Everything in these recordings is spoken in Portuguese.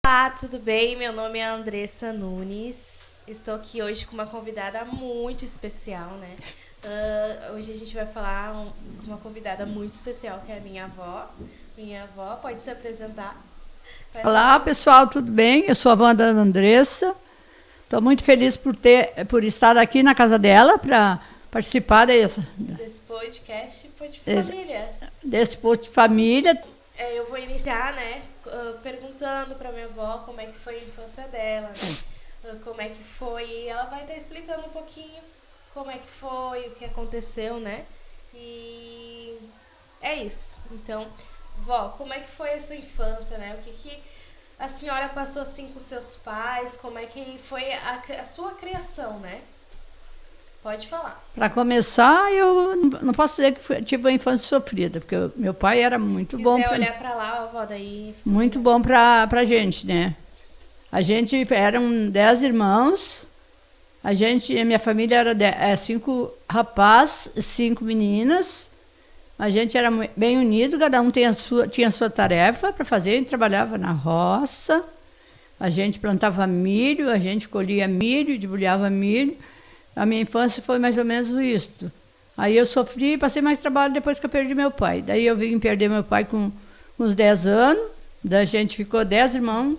Olá, tudo bem? Meu nome é Andressa Nunes. Estou aqui hoje com uma convidada muito especial, né? Hoje a gente vai falar com uma convidada muito especial, que é a minha avó. Minha avó, pode se apresentar? Olá, pessoal, tudo bem? Eu sou a avó da Andressa. Estou muito feliz por estar aqui na casa dela para participar desse podcast de família. Desse post de família. Eu vou iniciar, né, perguntando para minha avó como é que foi a infância dela, né? Como é que foi. E ela vai estar explicando um pouquinho como é que foi, o que aconteceu, né? E é isso. Então, vó, como é que foi a sua infância, né? O que a senhora passou assim com seus pais? Como é que foi a sua criação, né? Pode falar. Para começar, eu não posso dizer que tive uma infância sofrida, porque meu pai era muito bom. Se quiser olhar para lá, avó, daí... Muito bom para a gente, né? A gente eram 10 irmãos. A minha família era 5 rapazes, 5 meninas. A gente era bem unido, cada um tinha a sua tarefa para fazer. A gente trabalhava na roça, a gente plantava milho, a gente colhia milho, debulhava milho. A minha infância foi mais ou menos isso. Aí eu sofri e passei mais trabalho depois que eu perdi meu pai. Daí eu vim perder meu pai com uns 10 anos. Daí a gente ficou 10 irmãos,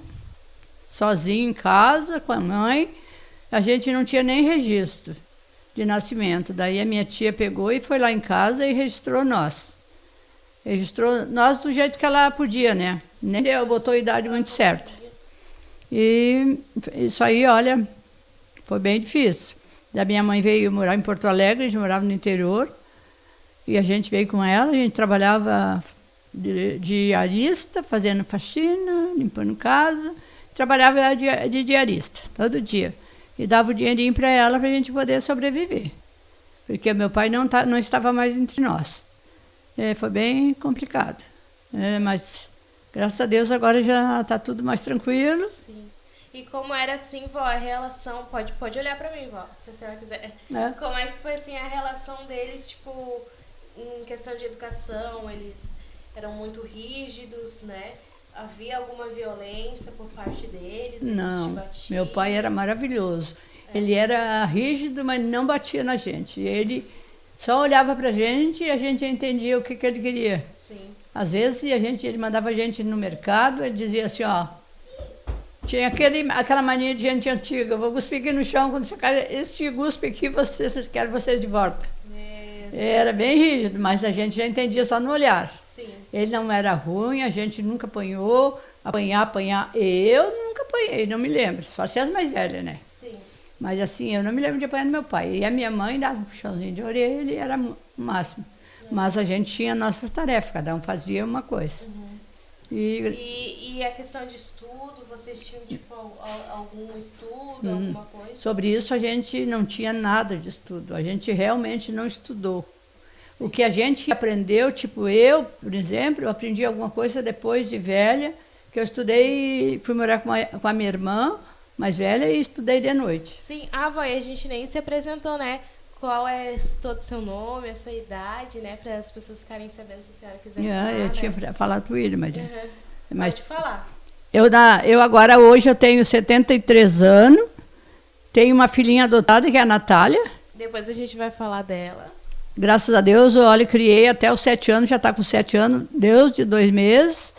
sozinho em casa, com a mãe. A gente não tinha nem registro de nascimento. Daí a minha tia pegou e foi lá em casa e registrou nós. Registrou nós do jeito que ela podia, né? Nem deu, botou a idade muito certa. E isso aí, olha, foi bem difícil. Da minha mãe veio morar em Porto Alegre, a gente morava no interior. E a gente veio com ela, a gente trabalhava de diarista, fazendo faxina, limpando casa. Trabalhava de diarista, todo dia. E dava o dinheirinho para ela para a gente poder sobreviver. Porque meu pai não estava mais entre nós. Foi bem complicado. Mas, graças a Deus, agora já está tudo mais tranquilo. Sim. E como era assim, vó, a relação... Pode olhar para mim, vó, se a senhora quiser. Como é que foi assim a relação deles, tipo, em questão de educação? Eles eram muito rígidos, né? Havia alguma violência por parte deles? Não, meu pai era maravilhoso. Ele era rígido, mas não batia na gente. Ele só olhava para a gente e a gente entendia o que ele queria. Sim. Às vezes ele mandava a gente no mercado, ele dizia assim, ó, tinha aquela mania de gente antiga, eu vou cuspir aqui no chão, quando você cai, esse cuspe aqui, quero vocês de volta. Era bem rígido, mas a gente já entendia só no olhar. Sim. Ele não era ruim, a gente nunca apanhou, apanhar. Eu nunca apanhei, não me lembro, só se as mais velhas, né? Sim. Mas assim, eu não me lembro de apanhar do meu pai. E a minha mãe dava um puxãozinho de orelha e era o máximo. Mas a gente tinha nossas tarefas, cada um fazia uma coisa. Uhum. E a questão de estudo, vocês tinham tipo algum estudo, alguma coisa? Sobre isso a gente não tinha nada de estudo, a gente realmente não estudou. Sim. O que a gente aprendeu, tipo eu, por exemplo, eu aprendi alguma coisa depois de velha, que eu estudei, fui morar com a minha irmã mais velha e estudei de noite. Sim, avó, e a gente nem se apresentou, né? Qual é todo o seu nome, a sua idade, né? Para as pessoas ficarem sabendo, se a senhora quiser falar. Eu tinha falado para ele, mas... Pode falar. Eu agora, hoje, eu tenho 73 anos, tenho uma filhinha adotada, que é a Natália. Depois a gente vai falar dela. Graças a Deus, eu criei até os 7 anos, já está com 7 anos, Deus de 2 meses,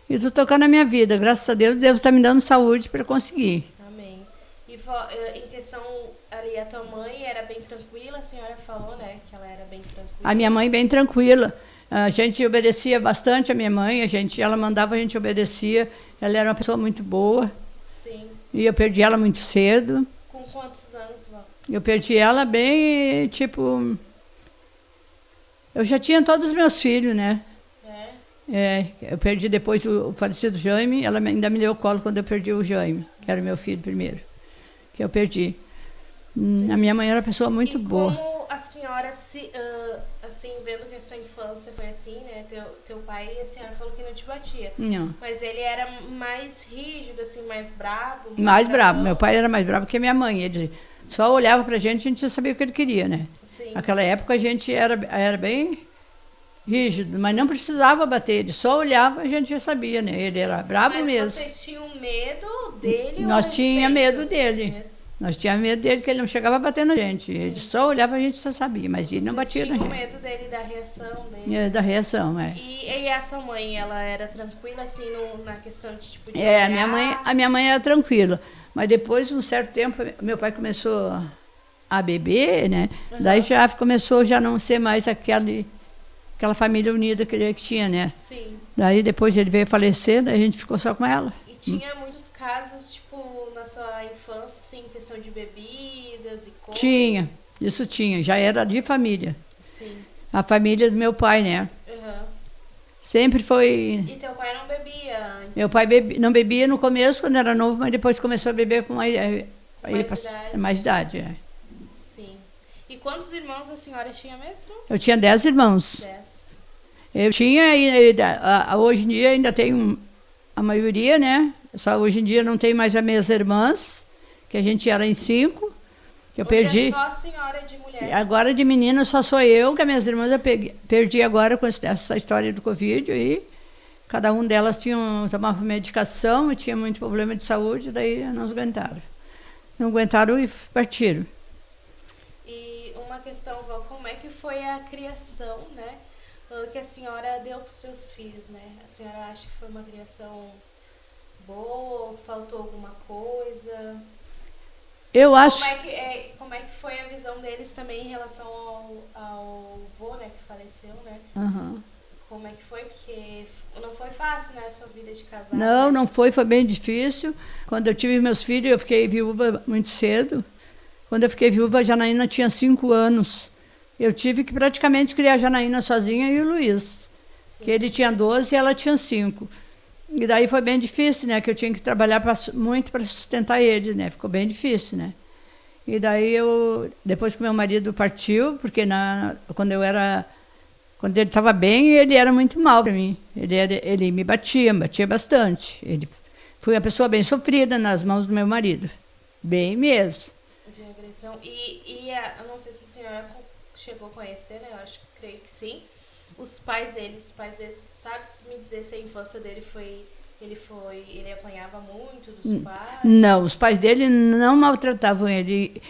e estou tocando a minha vida. Graças a Deus, Deus está me dando saúde para conseguir. Amém. E em questão ali, a tua mãe era bem tranquila, a senhora falou, né, que ela era bem tranquila. A minha mãe bem tranquila. A gente obedecia bastante a minha mãe, ela mandava, a gente obedecia. Ela era uma pessoa muito boa. Sim. E eu perdi ela muito cedo. Com quantos anos, vó? Eu perdi ela bem, tipo... Eu já tinha todos os meus filhos, né? Eu perdi depois o falecido Jaime, ela ainda me deu o colo quando eu perdi o Jaime, que era meu filho primeiro, que eu perdi. A minha mãe era uma pessoa muito boa. E como a senhora, assim, vendo que a sua infância foi assim, né? Teu pai, a senhora falou que não te batia. Não. Mas ele era mais rígido, assim, mais bravo? Mais bravo. Meu pai era mais bravo que a minha mãe. Ele só olhava pra gente, a gente já sabia o que ele queria, né? Sim. Naquela época a gente era bem rígido, mas não precisava bater, ele só olhava, a gente já sabia, né? Ele era brabo Mas mesmo. vocês tinham medo dele ou Nós tinha respeito? medo dele. Medo. Nós tínhamos medo dele, que ele não chegava a bater na gente. Ele só olhava, a gente só sabia, mas ele não Vocês batia na tinham gente. medo dele, da reação dele. É, da reação, é. E a sua mãe, ela era tranquila, assim, na questão de, tipo, de É, olhar? a minha mãe era tranquila. Mas depois, um certo tempo, meu pai começou a beber, né? Daí já começou já não ser mais aquela família unida que ele tinha, né? Sim. Daí depois ele veio falecer, daí a gente ficou só com ela. E tinha muitos casos, tipo, na sua infância, assim, questão de bebidas e coisas? Tinha, isso tinha, já era de família. Sim. A família do meu pai, né? Aham. Sempre foi. E teu pai não bebia antes? Meu pai não bebia no começo, quando era novo, mas depois começou a beber com mais idade. mais idade. É. Sim. E quantos irmãos a senhora tinha mesmo? Eu tinha 10 irmãos. 10. Eu tinha, hoje em dia ainda tenho a maioria, né? Só hoje em dia não tem mais as minhas irmãs, que a gente era em 5, que eu Hoje perdi. é só a senhora de mulher. Agora de menina só sou eu, que as minhas irmãs eu perdi agora com essa história do Covid e cada um delas tomava medicação e tinha muito problema de saúde, daí não aguentaram. Não aguentaram e partiram. E uma questão, Val, como é que foi a criação, né, que a senhora deu para os seus filhos, né? A senhora acha que foi uma criação boa, faltou alguma coisa? Eu acho. Como é que foi a visão deles também em relação ao vô, né, que faleceu, né? Aham. Como é que foi? Porque não foi fácil, né, a sua vida de casado. Não, né? não foi bem difícil. Quando eu tive meus filhos, eu fiquei viúva muito cedo. Quando eu fiquei viúva, a Janaína tinha 5 anos. Eu tive que praticamente criar a Janaína sozinha e o Luiz. Sim. Que ele tinha 12 e ela tinha 5. E daí foi bem difícil, né? Que eu tinha que trabalhar muito para sustentar eles, né? Ficou bem difícil, né? E daí depois que meu marido partiu, porque quando ele estava bem, ele era muito mal para mim. Ele me batia bastante. Ele foi uma pessoa bem sofrida nas mãos do meu marido. Bem mesmo. De agressão. Eu não sei se a senhora chegou a conhecer, né? Eu acho que creio que sim. Os pais dele, sabe me dizer se a infância dele ele apanhava muito dos pais? Não, os pais dele não maltratavam ele.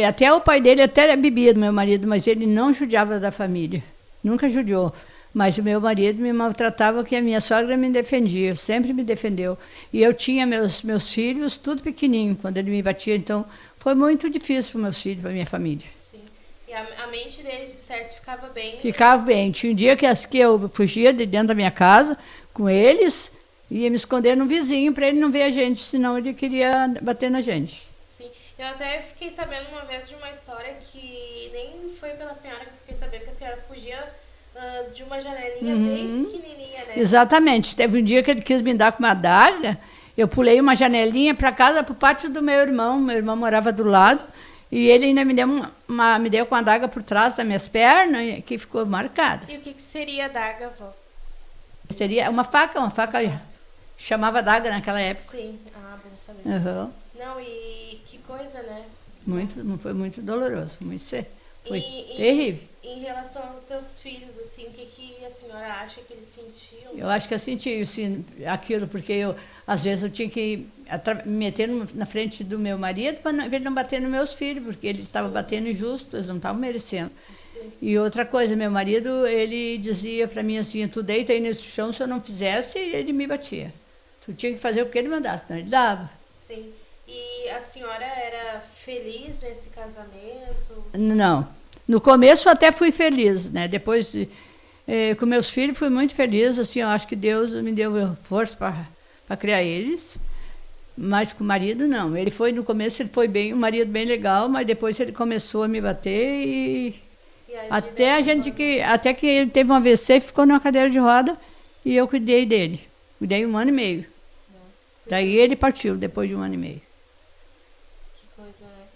Até o pai dele até bebia do meu marido, mas ele não judiava da família. Nunca judiou. Mas o meu marido me maltratava, que a minha sogra me defendia, sempre me defendeu. E eu tinha meus filhos tudo pequenininho quando ele me batia, então foi muito difícil para meus filhos, para minha família. Sim. E a mente deles, de certo, ficava bem. Ficava bem. Tinha um dia que eu fugia de dentro da minha casa com eles, ia me esconder no vizinho para ele não ver a gente, senão ele queria bater na gente. Sim. Eu até fiquei sabendo uma vez de uma história que nem foi pela senhora que eu fiquei sabendo, que a senhora fugia de uma janelinha bem pequenininha, né? Exatamente. Teve um dia que ele quis me dar com uma adaga, eu pulei uma janelinha para casa, para o pátio do meu irmão morava do lado, e ele ainda me deu com a adaga por trás das minhas pernas, que ficou marcada. E o que seria a adaga, vó? Seria uma faca chamava adaga naquela época. Sim, bom saber. Uhum. Não, e que coisa, né? Foi muito doloroso, foi E terrível. Em relação aos teus filhos, assim, o que a senhora acha que eles sentiam? Eu acho que eu senti aquilo, porque às vezes eu tinha que me meter na frente do meu marido para ele não bater nos meus filhos, porque eles estavam batendo injusto, eles não estavam merecendo. Sim. E outra coisa, meu marido, ele dizia para mim assim, tu deita aí nesse chão, se eu não fizesse, ele me batia. Tu tinha que fazer o que ele mandasse, não ele dava. Sim. E a senhora era feliz nesse casamento? Não. No começo eu até fui feliz, né? Depois, com meus filhos, fui muito feliz, assim, eu acho que Deus me deu força para criar eles. Mas com o marido, não. No começo ele foi bem, um marido bem legal, mas depois ele começou a me bater até que ele teve um AVC e ficou numa cadeira de roda e eu cuidei dele. Cuidei 1 ano e meio. Daí ele partiu, depois de 1 ano e meio. Que coisa, né?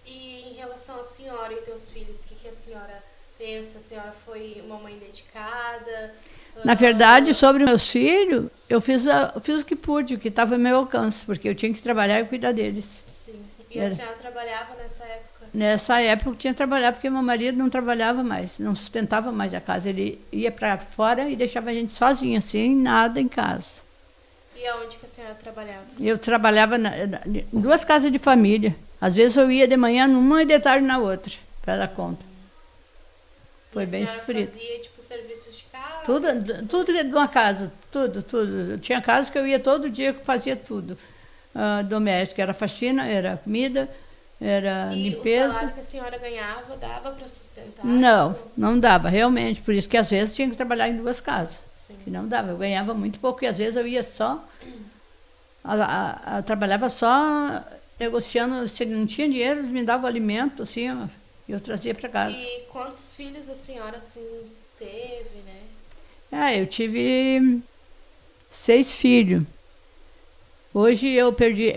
E em relação à senhora e teus filhos, o que a senhora pensa? A senhora foi uma mãe dedicada? Na verdade, sobre meus filhos, eu fiz o que pude, o que estava ao meu alcance, porque eu tinha que trabalhar e cuidar deles. Sim. E a senhora trabalhava nessa época? Nessa época eu tinha que trabalhar porque meu marido não trabalhava mais, não sustentava mais a casa. Ele ia para fora e deixava a gente sozinha, sem nada em casa. E aonde que a senhora trabalhava? Eu trabalhava em 2 casas de família. Às vezes eu ia de manhã numa e de tarde na outra, para dar conta. Foi bem sofrido. A senhora fazia, tipo, serviços de casa? Tudo de uma casa, tudo. Tinha casa que eu ia todo dia que fazia tudo. Doméstica, era faxina, era comida, era limpeza. E o salário que a senhora ganhava dava para sustentar? Não, tipo... não dava, realmente. Por isso que às vezes tinha que trabalhar em 2 casas. Sim. Que não dava, eu ganhava muito pouco e às vezes eu ia só... Eu trabalhava só negociando, se não tinha dinheiro, eles me davam alimento, assim, e eu trazia para casa. E quantos filhos a senhora, assim, teve, né? Eu tive 6 filhos. Hoje eu perdi,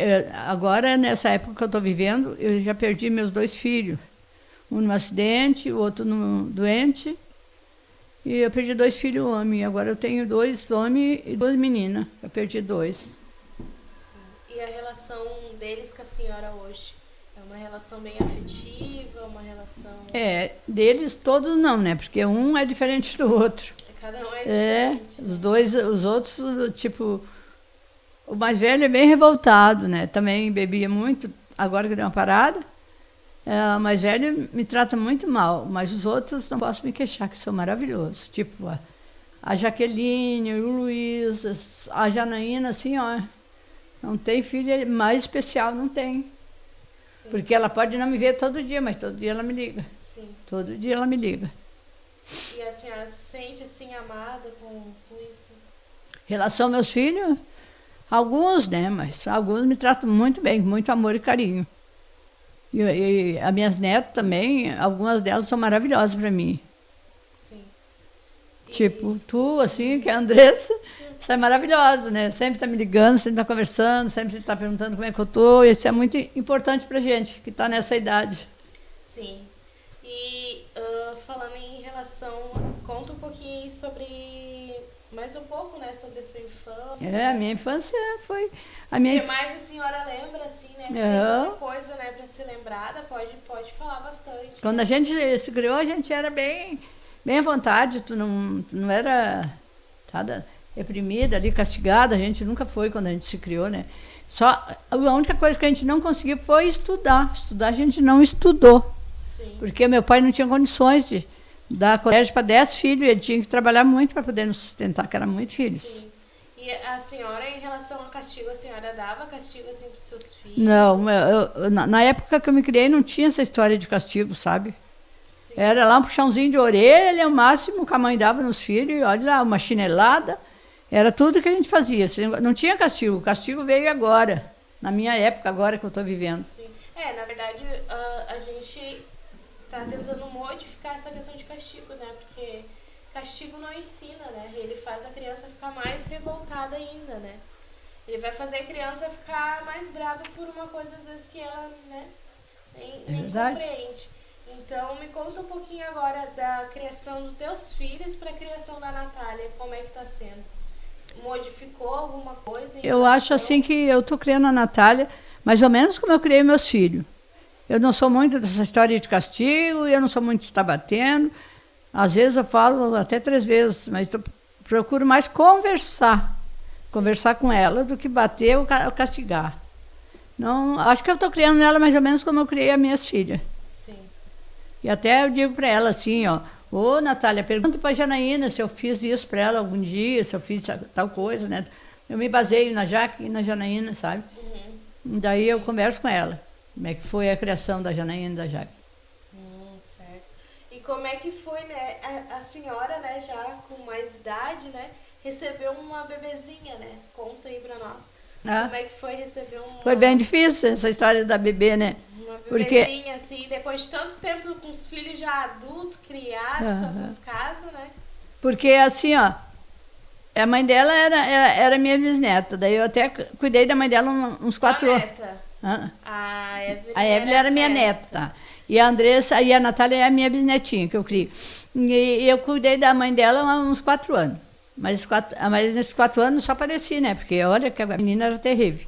agora nessa época que eu estou vivendo, eu já perdi meus 2 filhos. Um no acidente, o outro doente. E eu perdi 2 filhos homens. Agora eu tenho 2 homens e 2 meninas. Eu perdi 2. Sim. E a relação deles com a senhora hoje? É uma relação bem afetiva, uma relação... Deles todos não, né? Porque um é diferente do outro. Cada um é diferente. Os outros, tipo... O mais velho é bem revoltado, né? Também bebia muito, agora que deu uma parada. O mais velho me trata muito mal, mas os outros não posso me queixar, que são maravilhosos. Tipo, a Jaqueline, o Luiz, a Janaína, assim, ó. Não tem filha mais especial, não tem. Sim. Porque ela pode não me ver todo dia, mas todo dia ela me liga. Sim. Todo dia ela me liga. E a senhora se sente, assim, amada com isso? Em relação aos meus filhos... Alguns, né? Mas alguns me tratam muito bem, com muito amor e carinho. E as minhas netas também, algumas delas são maravilhosas para mim. Sim. Tipo, tu, assim, que é a Andressa, você é maravilhosa, né? Sempre está me ligando, sempre está conversando, sempre está perguntando como é que eu estou. Isso é muito importante para gente, que está nessa idade. Sim. E falando em relação, conta um pouquinho sobre... Mais um pouco, né, sobre a sua infância. A minha infância foi... O que mais a senhora lembra, assim, né? Tem muita coisa, né, para ser lembrada, pode falar bastante. Quando a gente se criou, a gente era bem à vontade, tu não era reprimida ali, castigada, a gente nunca foi quando a gente se criou, né? Só a única coisa que a gente não conseguiu foi estudar. Estudar a gente não estudou. Sim. Porque meu pai não tinha condições de dar colégio para 10 filhos, ele tinha que trabalhar muito para poder nos sustentar, que eram muitos filhos. Sim. E a senhora, em relação ao castigo, a senhora dava castigo assim para os seus filhos? Não, na época que eu me criei não tinha essa história de castigo, sabe? Sim. Era lá um puxãozinho de orelha, o máximo que a mãe dava nos filhos, e olha lá, uma chinelada, era tudo que a gente fazia. Não tinha castigo, o castigo veio agora, na minha época, agora que eu estou vivendo. Sim. Na verdade, a gente... tá tentando modificar essa questão de castigo, né? Porque castigo não ensina, né? Ele faz a criança ficar mais revoltada ainda, né? Ele vai fazer a criança ficar mais brava por uma coisa, às vezes, que ela, né, nem compreende. Então, me conta um pouquinho agora da criação dos teus filhos para a criação da Natália. Como é que tá sendo? Modificou alguma coisa? Eu acho assim que eu tô criando a Natália mais ou menos como eu criei meus filhos. Eu não sou muito dessa história de castigo, eu não sou muito de estar batendo. Às vezes eu falo até 3 vezes, mas procuro mais conversar. Sim. Conversar com ela do que bater ou castigar. Não, acho que eu estou criando ela mais ou menos como eu criei as minhas filhas. Sim. E até eu digo para ela assim, ô Natália, pergunta para a Janaína se eu fiz isso para ela algum dia, se eu fiz tal coisa, né? Eu me baseio na Jaque e na Janaína, sabe? Uhum. Daí eu converso com ela. Como é que foi a criação da Janaína e da Jaque? Certo. E como é que foi, né, a senhora, né, já com mais idade, né, recebeu uma bebezinha, né? Conta aí pra nós. Como é que foi receber uma... Foi bem difícil essa história da bebê, né? Uma bebezinha, assim, depois de tanto tempo com os filhos já adultos, criados, com as suas casas, né? Porque, assim, a mãe dela era minha bisneta, daí eu até cuidei da mãe dela uns 4 anos. A Evelyn era minha neta. E a Andressa e a Natália é a minha bisnetinha, que eu crio. E eu cuidei da mãe dela há uns 4 anos. Mas nesses 4 anos só padeci, né? Porque olha que a menina era terrível.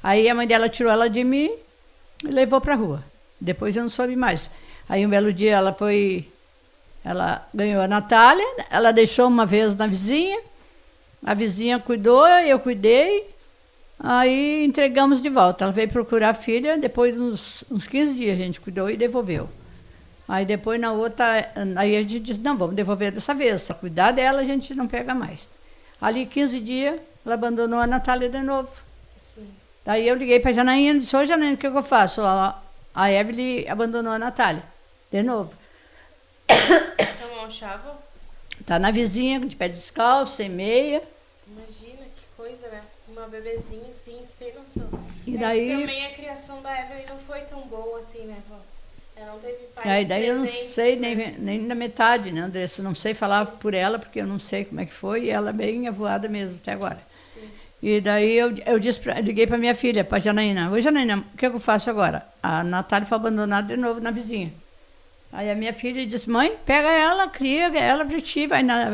Aí a mãe dela tirou ela de mim e levou para a rua. Depois eu não soube mais. Aí um belo dia ela ganhou a Natália, ela deixou uma vez na vizinha, a vizinha cuidou, eu cuidei, aí entregamos de volta. Ela veio procurar a filha, depois de uns 15 dias a gente cuidou e devolveu. Aí depois na outra, aí a gente disse, não, vamos devolver dessa vez, se cuidar dela a gente não pega mais. Ali 15 dias, ela abandonou a Natália de novo. Sim. Daí eu liguei para a Janaína e disse, ô Janaína, o que eu faço? A Evelyn abandonou a Natália, de novo. Tomou um chava? Tá na vizinha, de pé descalço, sem meia. Imagina, que coisa, né? Uma bebezinha assim, sem noção. E daí... também a criação da Evelyn não foi tão boa assim, né, vó? Ela não teve pais Aí daí eu não sei né? nem da metade, né, Andressa? Não sei falar por ela, porque eu não sei como é que foi, e ela é bem avoada mesmo até agora. Sim. E daí eu liguei para minha filha, para Janaína. Oi, Janaína, o que eu faço agora? A Natália foi abandonada de novo na vizinha. Aí a minha filha disse, mãe, pega ela, cria ela para ti,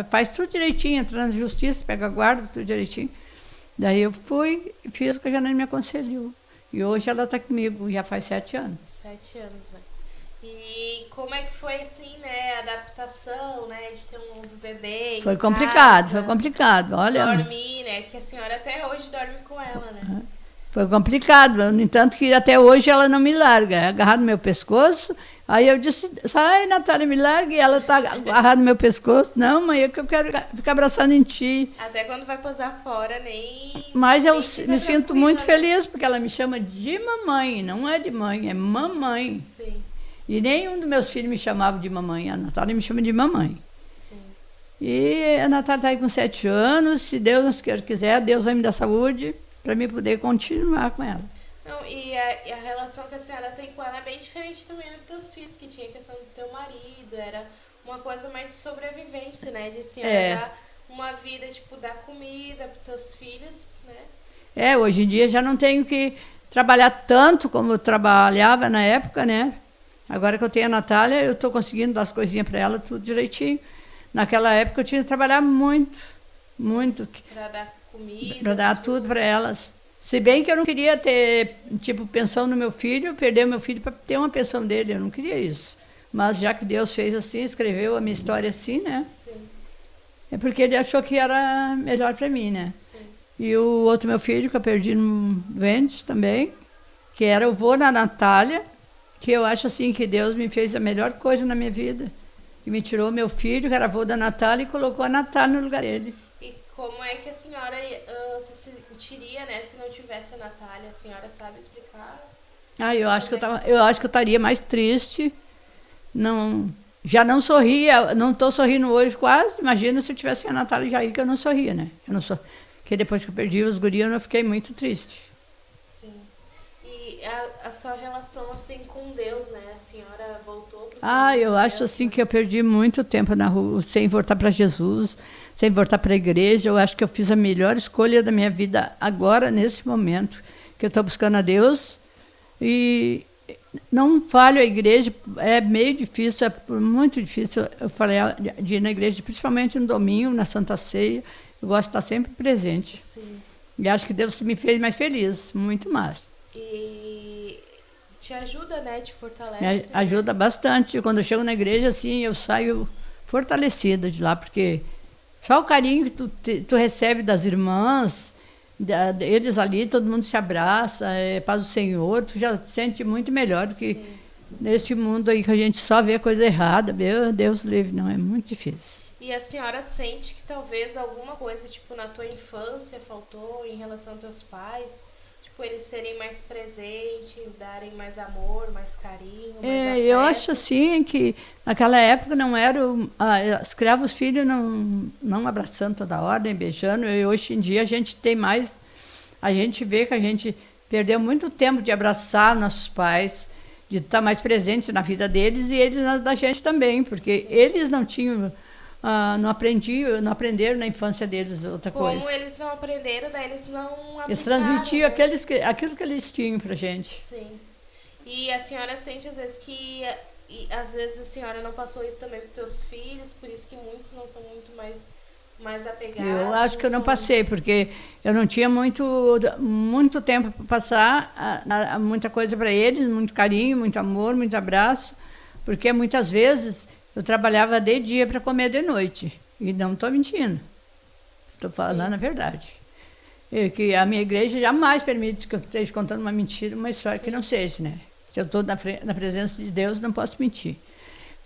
faz tudo direitinho, entra na justiça, pega a guarda, tudo direitinho. Daí eu fui e fiz o que a Janaína me aconselhou. E hoje ela está comigo, já faz 7 anos. 7 anos, né? E como é que foi, assim, né, a adaptação, né, de ter um novo bebê em Foi complicado, casa, foi complicado, olha... dormir, né, que a senhora até hoje dorme com ela, né? Foi complicado, no entanto que até hoje ela não me larga, é agarrada no meu pescoço. Aí eu disse, sai, Natália, me larga, e ela está agarrada no meu pescoço. Não, mãe, é que eu quero ficar abraçada em ti. Até quando vai posar fora, nem... Mas eu nem me sinto tranquila, muito né? feliz, porque ela me chama de mamãe, não é de mãe, é mamãe. Sim, E nenhum dos meus filhos me chamava de mamãe, a Natália me chama de mamãe. sim. E a Natália está aí com 7 anos, se Deus quiser, Deus vai me dar saúde para mim poder continuar com ela. Não, e a relação que a senhora tem com ela é bem diferente também dos teus filhos, que tinha a questão do teu marido, era uma coisa mais de sobrevivência, né? De a senhora dar uma vida, tipo, dar comida para teus filhos, né? Hoje em dia já não tenho que trabalhar tanto como eu trabalhava na época, né? Agora que eu tenho a Natália, eu estou conseguindo dar as coisinhas para ela, tudo direitinho. Naquela época eu tinha que trabalhar muito, muito. Para dar comida. Para dar tudo para elas. Se bem que eu não queria ter, tipo, pensão no meu filho, perder o meu filho para ter uma pensão dele, eu não queria isso. Mas já que Deus fez assim, escreveu a minha história assim, né? Sim. É porque ele achou que era melhor para mim, né? Sim. E o outro meu filho, que eu perdi no doente também, que era o vô da Natália, que eu acho assim que Deus me fez a melhor coisa na minha vida. Que me tirou meu filho, que era avô da Natália, e colocou a Natália no lugar dele. E como é que a senhora se sentiria, né, se não tivesse a Natália? A senhora sabe explicar? Eu acho que eu estaria mais triste. Não, já não sorria, não estou sorrindo hoje quase. Imagina se eu tivesse a Natália já aí, que eu não sorria, né? Eu não sou, porque depois que eu perdi os guris, eu fiquei muito triste. Sim. E a sua relação assim com Deus, né? A senhora voltou para Eu acho assim que eu perdi muito tempo na rua, sem voltar para Jesus, sem voltar para a igreja. Eu acho que eu fiz a melhor escolha da minha vida agora, nesse momento, que eu estou buscando a Deus. E não falho a igreja, é meio difícil, é muito difícil eu falei de ir na igreja, principalmente no domingo, na Santa Ceia. Eu gosto de estar sempre presente. Sim. E acho que Deus me fez mais feliz, muito mais. E te ajuda, né? Te fortalece. Me ajuda bastante. Quando eu chego na igreja, assim, eu saio fortalecida de lá, porque só o carinho que tu recebe das irmãs, eles ali, todo mundo se abraça, paz do Senhor, tu já te sente muito melhor do que neste mundo aí que a gente só vê coisa errada. Meu Deus livre, não, é muito difícil. E a senhora sente que talvez alguma coisa, tipo, na tua infância faltou em relação aos teus pais? Tipo, eles serem mais presentes, darem mais amor, mais carinho, mais afeto? Eu acho assim que naquela época não era... As criavam os filhos não abraçando toda hora, nem beijando. E hoje em dia a gente tem mais... A gente vê que a gente perdeu muito tempo de abraçar nossos pais, de estar mais presente na vida deles e eles da gente também, porque eles não tinham... não aprenderam na infância deles outra coisa. Como eles não aprenderam, daí eles não aplicaram. Eles transmitiam aquilo que eles tinham pra gente. Sim. E a senhora sente às vezes que... E às vezes a senhora não passou isso também para os teus filhos, por isso que muitos não são muito mais mais apegados? Eu acho que eu não são- passei, porque eu não tinha muito tempo para passar muita coisa para eles, muito carinho, muito amor, muito abraço, porque muitas vezes eu trabalhava de dia para comer de noite. E não estou mentindo, estou falando a verdade. E que a minha igreja jamais permite que eu esteja contando uma mentira, uma história que não seja, né? Se eu estou na presença de Deus, não posso mentir.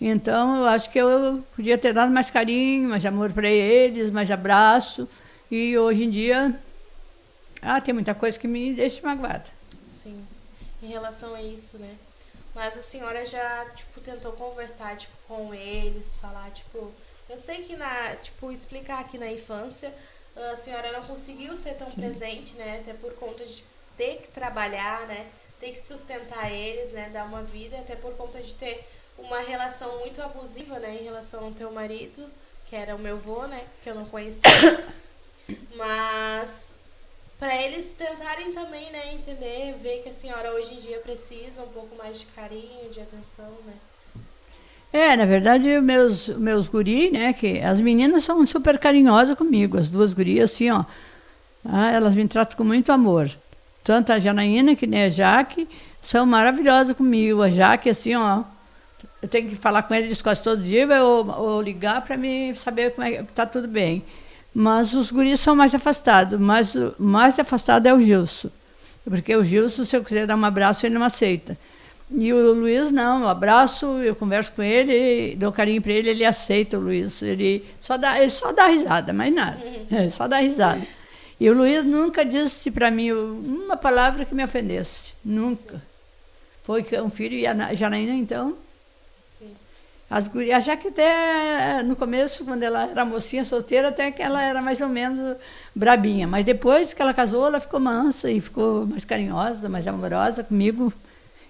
Então, eu acho que eu podia ter dado mais carinho, mais amor para eles, mais abraço. E hoje em dia, tem muita coisa que me deixa magoada. Sim, em relação a isso, né? Mas a senhora já, tipo, tentou conversar, tipo, com eles, falar, tipo... Eu sei que, tipo, explicar que na infância a senhora não conseguiu ser tão presente, né? Até por conta de ter que trabalhar, né? Ter que sustentar eles, né? Dar uma vida, até por conta de ter uma relação muito abusiva, né? Em relação ao teu marido, que era o meu avô, né? Que eu não conhecia. Mas para eles tentarem também, né? Entender, ver que a senhora hoje em dia precisa um pouco mais de carinho, de atenção, né? Na verdade, meus guri, né, que as meninas são super carinhosas comigo, as duas gurias, assim, ó, elas me tratam com muito amor. Tanto a Janaína, que nem a Jaque, são maravilhosas comigo. A Jaque, assim, ó, eu tenho que falar com eles quase todo dia, ou ligar para me saber como é que tá tudo bem. Mas os guris são mais afastados, mas o mais afastado é o Gilson. Porque o Gilson, se eu quiser dar um abraço, ele não aceita. E o Luiz não, eu abraço, eu converso com ele, dou carinho para ele, ele aceita o Luiz. Ele só dá risada, mais nada. Só dá risada. E o Luiz nunca disse para mim uma palavra que me ofendesse. Nunca. Foi um filho, e a Janaína, então. Sim. A Jaque até no começo, quando ela era mocinha solteira, até que ela era mais ou menos brabinha. Mas depois que ela casou, ela ficou mansa e ficou mais carinhosa, mais amorosa comigo.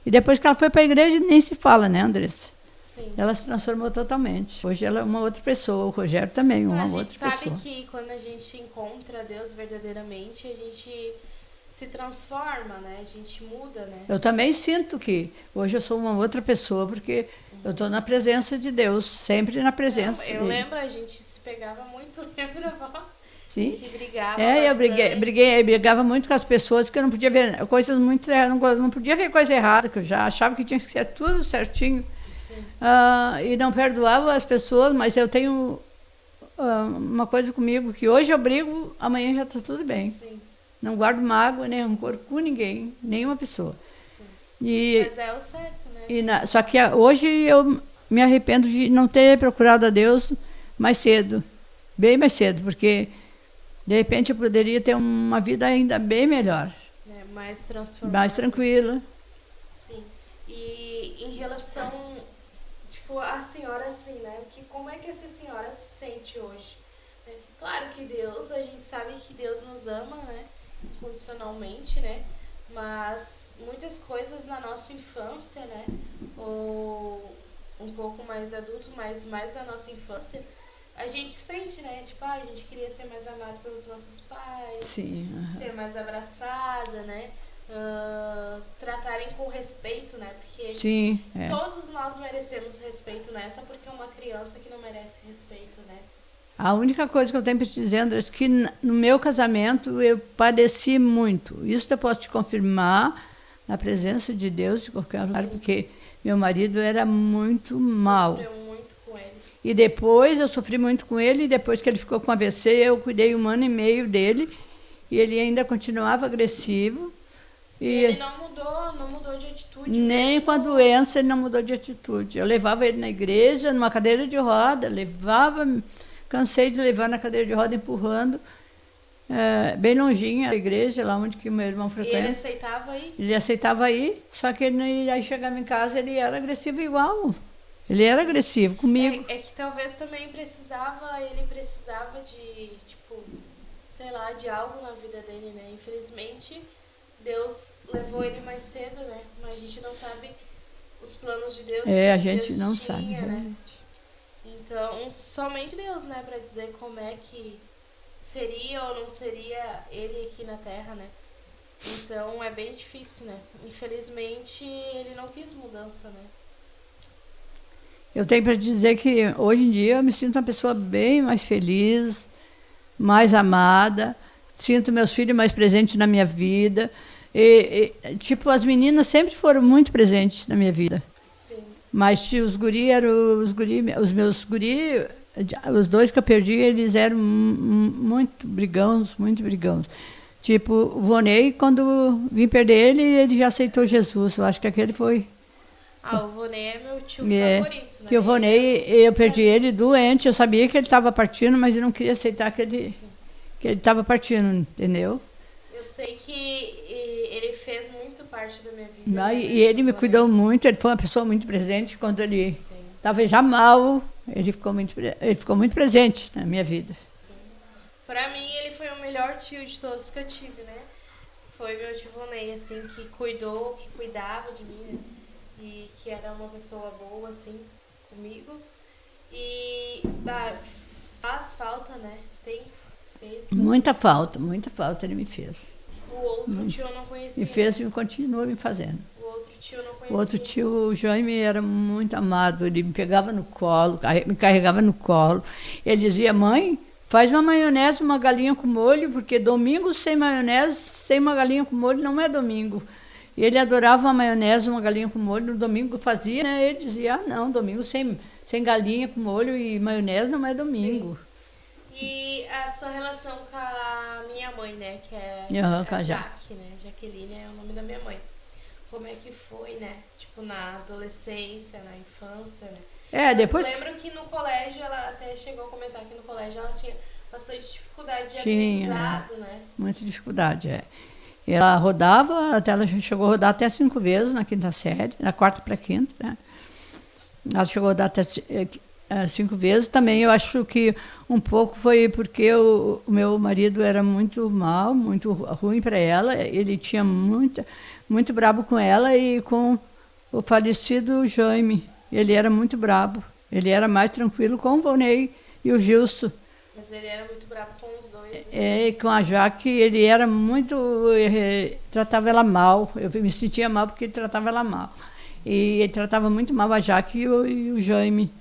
E depois que ela foi para a igreja, nem se fala, né, Andressa? Sim. Ela se transformou totalmente. Hoje ela é uma outra pessoa, o Rogério também, uma outra pessoa. A gente sabe que quando a gente encontra Deus verdadeiramente, a gente se transforma, né? A gente muda, né? Eu também sinto que hoje eu sou uma outra pessoa, porque eu estou na presença de Deus, sempre na presença Eu dele. lembro, a gente se pegava muito, lembra, vó? Sim. A gente brigava Eu bastante. brigava muito com as pessoas, que eu não podia ver coisas muito erradas, não podia ver coisa errada, que eu já achava que tinha que ser tudo certinho. Sim. E não perdoava as pessoas, mas eu tenho uma coisa comigo, que hoje eu brigo, amanhã já está tudo bem. Sim. Não guardo mágoa, nem rancor com ninguém, nenhuma pessoa. Sim. E, Mas é o certo, né? só que hoje eu me arrependo de não ter procurado a Deus mais cedo, bem mais cedo, porque de repente eu poderia ter uma vida ainda bem melhor, Mais transformada. mais tranquila. Sim. E em relação, tipo, a senhora, assim, né? Como é que essa senhora se sente hoje? Claro que Deus, a gente sabe que Deus nos ama, né? Incondicionalmente, né? Mas muitas coisas na nossa infância, né? Ou um pouco mais adulto, mas mais na nossa infância, a gente sente, né? Tipo, a gente queria ser mais amado pelos nossos pais. Sim. Ser mais abraçada, né? Tratarem com respeito, né? Porque Sim, todos nós merecemos respeito, né? Só porque é uma criança que não merece respeito, né? A única coisa que eu tenho para te dizer, André, é que no meu casamento eu padeci muito. Isso eu posso te confirmar na presença de Deus, de qualquer lugar, porque meu marido era muito mal. Sofreu muito com ele. E depois eu sofri muito com ele, e depois que ele ficou com AVC, eu cuidei 1 ano e meio dele, e ele ainda continuava agressivo. E ele não mudou de atitude. Nem mesmo. com a doença ele não mudou de atitude. Eu levava ele na igreja, numa cadeira de roda, cansei de levar na cadeira de roda empurrando, bem longinho da igreja, lá onde que meu irmão frequenta. E ele aceitava ir? Ele aceitava ir, só que ele aí chegava em casa, ele era agressivo igual. Ele era agressivo comigo. É que talvez também ele precisava de, tipo, sei lá, de algo na vida dele, né? Infelizmente, Deus levou ele mais cedo, né? Mas a gente não sabe os planos de Deus. A gente Deus não tinha, sabe. né? Então, somente Deus, né? Pra dizer como é que seria ou não seria ele aqui na Terra, né? Então, é bem difícil, né? Infelizmente, ele não quis mudança, né? Eu tenho para dizer que hoje em dia eu me sinto uma pessoa bem mais feliz, mais amada, sinto meus filhos mais presentes na minha vida. Tipo, as meninas sempre foram muito presentes na minha vida. Sim. Mas os meus guri, os dois que eu perdi, eles eram muito brigãos, muito brigãos. Tipo, o Vonei, quando vim perder ele, ele já aceitou Jesus. Eu acho que aquele foi... O Vonei é meu tio favorito, né? Que o Vonei, eu perdi ele doente, eu sabia que ele estava partindo, mas eu não queria aceitar que ele estava partindo, entendeu? Eu sei que ele fez muito parte da minha vida. Não, e ele me cuidou muito, ele foi uma pessoa muito presente. Quando ele estava já mal, ele ficou muito presente na minha vida. Sim. Pra mim, ele foi o melhor tio de todos que eu tive, né? Foi meu tio Vonei, assim, que cuidou, que cuidava de mim, né? E que era uma pessoa boa, assim, comigo. E faz falta, né? Fez. Muita falta ele me fez. O outro tio eu não conhecia. Me fez e continua me fazendo. O outro tio eu não conhecia. O outro tio, o Jaime, era muito amado. Ele me pegava no colo, me carregava no colo. Ele dizia, mãe, faz uma maionese, uma galinha com molho, porque domingo sem maionese, sem uma galinha com molho, não é domingo. E ele adorava uma maionese, uma galinha com molho. No domingo fazia, né? Ele dizia, não, domingo sem galinha com molho e maionese não é domingo. Sim. E a sua relação com a minha mãe, né? Que é com a Jaque, né? Jaqueline é o nome da minha mãe. Como é que foi, né? Tipo, na adolescência, na infância, né? Depois... Eu lembro que no colégio, ela até chegou a comentar que no colégio ela tinha bastante dificuldade de aprendizado, né? Muita dificuldade, Ela rodava, ela chegou a rodar até 5 vezes na quinta série, na quarta para quinta, né? Ela chegou a rodar até 5 vezes. Também eu acho que um pouco foi porque o meu marido era muito mal, muito ruim para ela. Ele tinha muito brabo com ela e com o falecido Jaime. Ele era muito brabo. Ele era mais tranquilo com o Vonei e o Gilson. Mas ele era muito bravo com os dois. Assim. Com a Jaque, ele era muito... tratava ela mal. Eu me sentia mal porque ele tratava ela mal. E ele tratava muito mal a Jaque e o Jaime.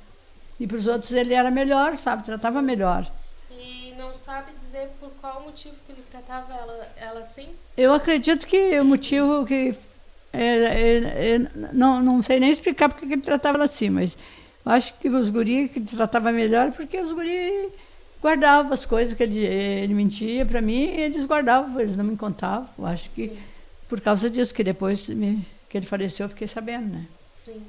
E para os outros ele era melhor, sabe? Tratava melhor. E não sabe dizer por qual motivo que ele tratava ela assim? Eu acredito que o motivo que... não sei nem explicar porque ele tratava ela assim, mas eu acho que os guri que tratava melhor porque os guri guardavam as coisas que ele mentia para mim e eles guardavam, eles não me contavam. Eu acho que por causa disso, que depois que ele faleceu eu fiquei sabendo, né? Sim.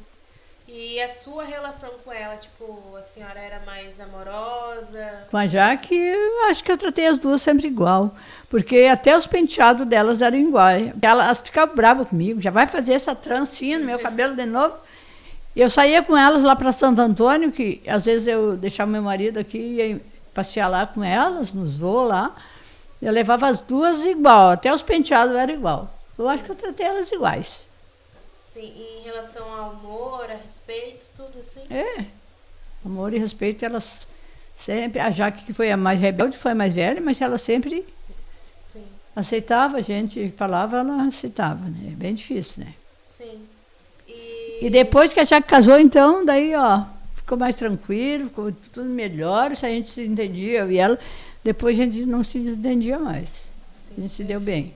E a sua relação com ela, tipo, a senhora era mais amorosa? Com a Jaque, eu acho que eu tratei as duas sempre igual. Porque até os penteados delas eram iguais. Elas ficavam bravas comigo. Já vai fazer essa trancinha no meu cabelo de novo? Eu saía com elas lá para Santo Antônio, que às vezes eu deixava meu marido aqui e ia passear lá com elas, nos voos lá. Eu levava as duas igual, até os penteados eram igual. Eu acho que eu tratei elas iguais. Sim, e em relação ao amor, a respeito, tudo assim? Amor e respeito, elas sempre... A Jaque, que foi a mais rebelde, foi a mais velha, mas ela sempre aceitava, a gente falava, ela aceitava, né? É bem difícil, né? Sim. E depois que a Jaque casou, então, daí, ficou mais tranquilo, ficou tudo melhor, a gente se entendia, eu e ela. Depois a gente não se entendia mais. A gente se deu bem.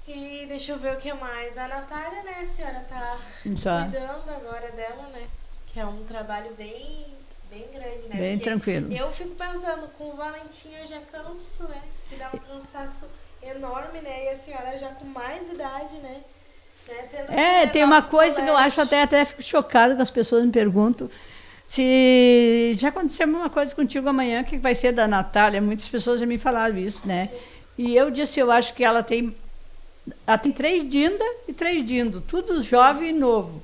E deixa eu ver o que mais. A Natália, né, a senhora tá cuidando agora dela, né? Que é um trabalho bem grande, né? Bem tranquilo. Eu fico pensando, com o Valentim eu já canso, né? Que dá um cansaço enorme, né? E a senhora já com mais idade, né? Tem uma coisa que eu acho, até fico chocada que as pessoas me perguntam se já aconteceu uma coisa contigo amanhã, o que vai ser da Natália? Muitas pessoas já me falaram isso, né? Sim. E eu disse, eu acho que ela tem 3 Dinda e 3 Dindo, tudo jovem e novo.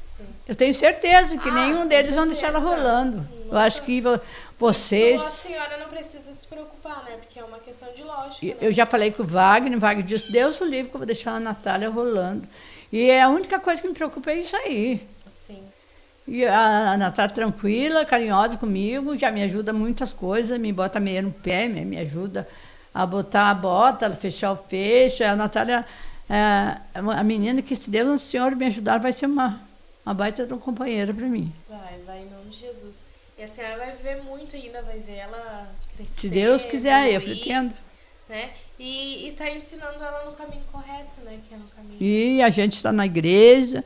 Sim. Eu tenho certeza que nenhum deles vão deixar ela rolando. Eu acho que vocês... Isso a senhora não precisa se preocupar, né? Porque é uma questão de lógica, né? Eu já falei com o Wagner disse, Deus o livre que eu vou deixar a Natália rolando. E a única coisa que me preocupa é isso aí. Sim. E a Natália tranquila, carinhosa comigo, já me ajuda muitas coisas, me bota a meia no pé, me ajuda a botar a bota, fechar o fecho. A Natália, a menina que, se Deus o Senhor me ajudar, vai ser uma baita de uma companheira para mim. Vai em nome de Jesus. E a senhora vai ver muito ainda, vai ver ela crescer, Se Deus quiser, eu evoluir, pretendo. né? E tá ensinando ela no caminho correto, né? Que é no caminho. E a gente está na igreja.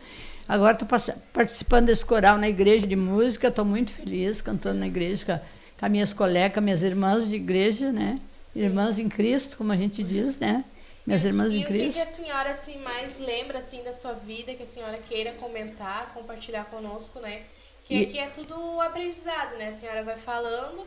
Agora estou participando desse coral na igreja de música. Estou muito feliz cantando na igreja com as minhas colegas, minhas irmãs de igreja, né? Sim. Irmãs em Cristo, como a gente diz, né? Minhas irmãs em E o que Cristo. a senhora assim mais lembra assim da sua vida, que a senhora queira comentar, compartilhar conosco, né? Que aqui é tudo aprendizado, né? A senhora vai falando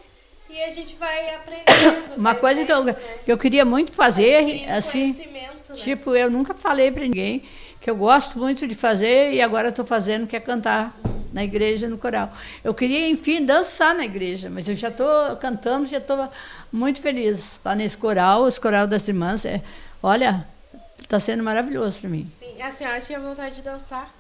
e a gente vai aprendendo. Uma vai coisa vendo, né? que eu queria muito fazer, Adquirindo assim, conhecimento, né? tipo, eu nunca falei para ninguém que eu gosto muito de fazer e agora estou fazendo, que é cantar na igreja, no coral. Eu queria, enfim, dançar na igreja, mas eu já estou cantando, já estou muito feliz. Estar nesse coral, esse coral das irmãs, olha, está sendo maravilhoso para mim. Sim, a senhora tinha vontade de dançar?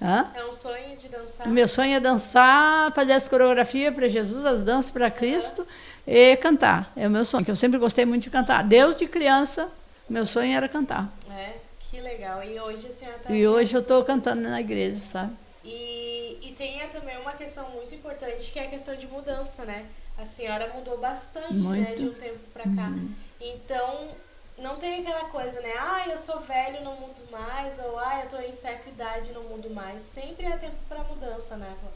Hã? É um sonho de dançar? O meu sonho é dançar, fazer as coreografias para Jesus, as danças para Cristo e cantar. É o meu sonho, que eu sempre gostei muito de cantar. Desde criança, meu sonho era cantar. É, que legal. E hoje a senhora está... E hoje eu estou cantando na igreja, sabe? E tem também uma questão muito importante, que é a questão de mudança, né? A senhora mudou bastante, né, Muito. de um tempo para cá. Então, não tem aquela coisa, né? Ah, eu sou velho, não mudo mais. Ou, ah, eu tô em certa idade, não mudo mais. Sempre é tempo para mudança, né, vó?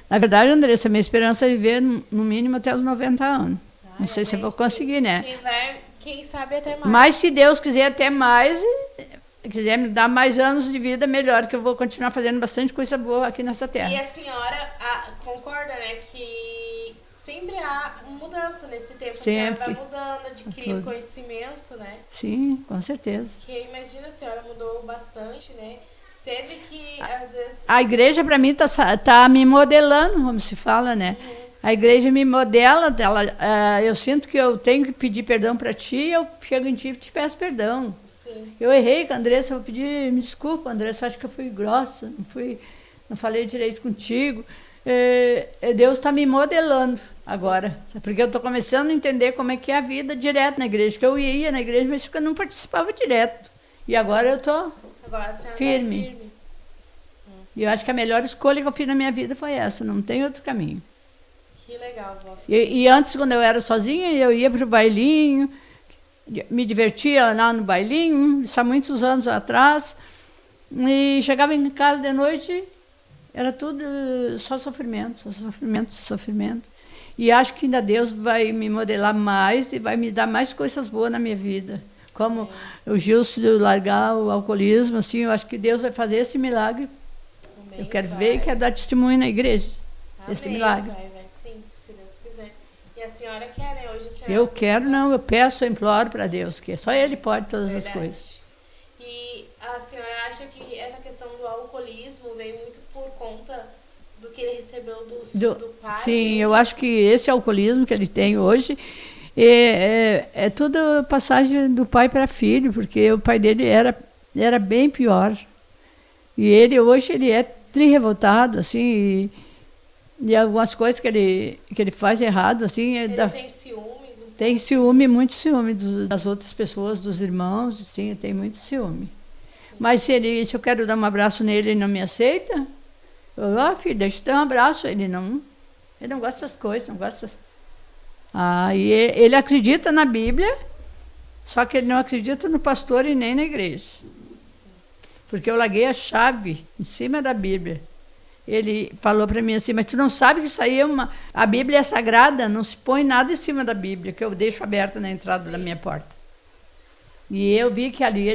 Na verdade, Andressa, minha esperança é viver no mínimo até os 90 anos. Não sei se eu amém. vou conseguir, né? Quem sabe até mais. Mas se Deus quiser até mais, quiser me dar mais anos de vida, melhor, que eu vou continuar fazendo bastante coisa boa aqui nessa E terra. a senhora concorda, né, que sempre há mudança nesse tempo. A senhora vai Sempre. mudando, adquirindo Tudo. conhecimento, né? Sim, com certeza. Porque imagina, a senhora mudou bastante, né? Teve que, às vezes... A igreja, para mim, tá me modelando, como se fala, né? A igreja me modela, eu sinto que eu tenho que pedir perdão para ti, eu chego em ti e te peço perdão. Sim, Eu errei com a Andressa, eu vou pedir me desculpa, Andressa, acho que eu fui grossa, não falei direito contigo. Deus está me modelando agora, porque eu estou começando a entender como é que é a vida direto na igreja, que eu ia na igreja, mas eu não participava direto. E agora eu estou agora a senhora firme. tá firme. E eu acho que a melhor escolha que eu fiz na minha vida foi essa, não tem outro caminho. Que legal, vó. E antes, quando eu era sozinha, eu ia para o bailinho, me divertia lá no bailinho, isso há muitos anos atrás, e chegava em casa de noite, era tudo só sofrimento, só sofrimento, só sofrimento. E acho que ainda Deus vai me modelar mais e vai me dar mais coisas boas na minha vida. Como o Gilson largar o alcoolismo, assim, eu acho que Deus vai fazer esse milagre. Amém, Eu quero vai. ver e quero dar testemunho na igreja, Amém, esse milagre. vai sim, se Deus quiser. E a senhora quer, né? Hoje a senhora... Eu quero, não, eu peço, eu imploro para Deus, que só Ele pode todas as Verdade. coisas. E a senhora acha que essa questão do alcoolismo veio muito por conta do que ele recebeu do pai? Sim, eu acho que esse alcoolismo que ele tem hoje é tudo passagem do pai para filho, porque o pai dele era bem pior. E ele hoje ele é revoltado, assim, e algumas coisas que ele faz errado, assim, Ele tem ciúmes? tem ciúme, muito ciúme das outras pessoas, dos irmãos, sim, tem muito ciúme. Sim. Mas se eu quero dar um abraço nele e ele não me aceita, eu, filho, deixa eu dar um abraço. Ele não gosta dessas coisas, não gosta. E ele acredita na Bíblia, só que ele não acredita no pastor e nem na igreja. Porque eu larguei a chave em cima da Bíblia. Ele falou para mim assim, mas tu não sabe que isso aí a Bíblia é sagrada, não se põe nada em cima da Bíblia, que eu deixo aberta na entrada da minha porta. E eu vi que ali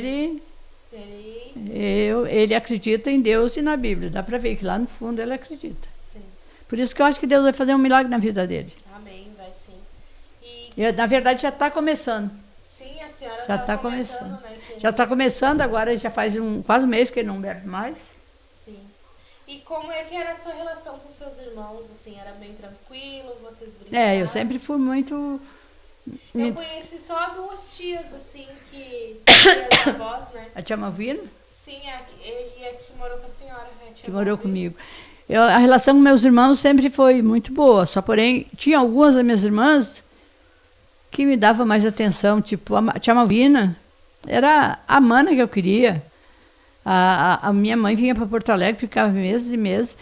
ele acredita em Deus e na Bíblia. Dá para ver que lá no fundo ele acredita. Sim. Por isso que eu acho que Deus vai fazer um milagre na vida dele. Amém, vai sim. Na verdade já está começando. Sim, a senhora Já está comentando, começando. né? Já está começando, agora já faz quase um mês que ele não bebe mais. Sim. E como é que era a sua relação com seus irmãos? Assim, era bem tranquilo? Vocês brincavam? Eu sempre fui muito... Eu conheci só duas tias, assim, que tias avós, né? A tia Malvina? Sim, e a que morou com a senhora, né? Que morou comigo. A relação com meus irmãos sempre foi muito boa, só porém, tinha algumas das minhas irmãs que me davam mais atenção, tipo a tia Malvina, era a mana que eu queria. A minha mãe vinha para Porto Alegre, ficava meses e meses.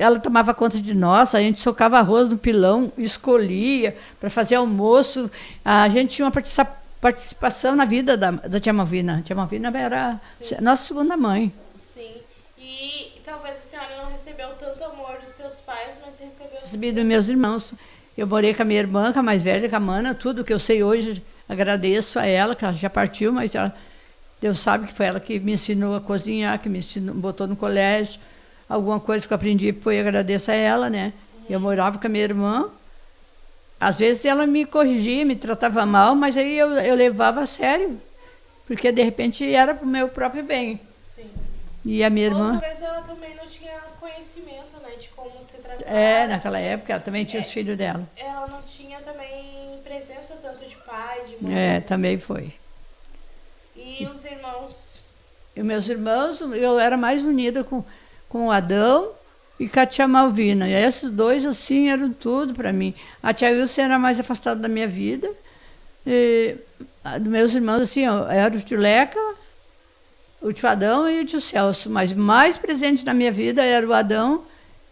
ela tomava conta de nós, a gente socava arroz no pilão, escolhia para fazer almoço. A gente tinha uma participação na vida da tia Malvina. A tia Malvina era a nossa segunda mãe. Sim. E talvez a senhora não recebeu tanto amor dos seus pais, mas recebeu Recebi dos meus irmãos. Eu morei com a minha irmã, com a mais velha, com a Mana. Tudo que eu sei hoje, agradeço a ela, que ela já partiu, mas Deus sabe que foi ela que me ensinou a cozinhar, que me ensinou, botou no colégio. Alguma coisa que eu aprendi foi agradeço a ela, né? Eu morava com a minha irmã. Às vezes ela me corrigia, me tratava mal, mas aí eu levava a sério, porque de repente era para o meu próprio bem. Sim. E a minha irmã... Talvez ela também não tinha conhecimento, né, de como se tratar. Naquela época ela também tinha os filhos dela. Ela não tinha também presença tanto de pai, de mãe. Também foi. E os irmãos? E meus irmãos, eu era mais unida com o Adão e com a tia Malvina. E esses dois, assim, eram tudo para mim. A tia Wilson era mais afastada da minha vida. E meus irmãos, assim, era o tio Leca, o tio Adão e o tio Celso. Mas mais presente na minha vida era o Adão